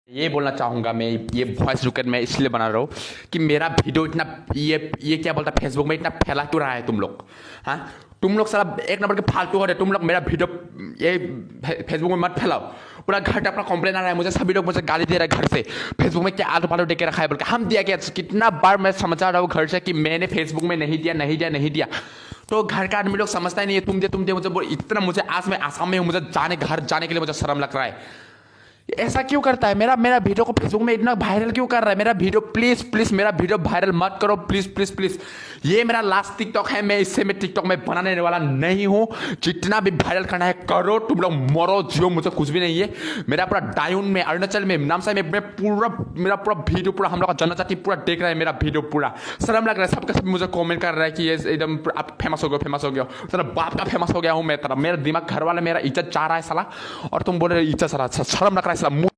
ये बोलना चाहूँगा मैं, ये वॉइस रिकॉर्ड मैं इसलिए बना रहा हूँ कि मेरा वीडियो इतना ये क्या बोलता फेसबुक में इतना फैला क्यों रहा है तुम लोग। हाँ, तुम लोग सारा एक नंबर के फालतू हो रहे, तुम लोग मेरा वीडियो ये फेसबुक में मत फैलाओ। पूरा घर पे अपना कंप्लेन आ रहा है मुझे, सभी लोग मुझे गाली दे रहे हैं घर से, फेसबुक में क्या आलू पालू दे के रखा है बोल के। हम दिया क्या, कितना बार मैं समझा रहा हूँ घर से कि मैंने फेसबुक में नहीं दिया नहीं दिया नहीं दिया, तो घर का आदमी लोग समझता ही नहीं है। तुम दे मुझे इतना, मुझे आज मैं आसाम में हूँ, मुझे घर जाने के लिए मुझे शर्म लग रहा है। ऐसा क्यों करता है, मेरा वीडियो को फेसबुक में इतना वायरल क्यों कर रहा है। मेरा वीडियो प्लीज मेरा वीडियो वायरल मत करो प्लीज। ये मेरा लास्ट टिकटॉक है, मैं इससे मैं टिकटॉक में बनाने वाला नहीं हूँ। जितना भी वायरल करना है करो, तुम लोग मरो जियो, मुझे कुछ भी नहीं है। मेरा पूरा डायून में, अरुणाचल में, नामसाई में मैं पूरा मेरा पूरा वीडियो पूरा हम लोग का जनजाति पूरा देख रहा है मेरा वीडियो पूरा। शर्म लग रहा है, सबके सब मुझे कमेंट कर रहा है कि ये एकदम आप फेमस हो गया तेरा बाप का फेमस हो गया हूँ मैं, तेरा मेरा दिमाग घर वाला मेरा इज्जत चाह रहा है साला, और तुम बोल रहे इज्जत साला, शर्म लग रहा है साला।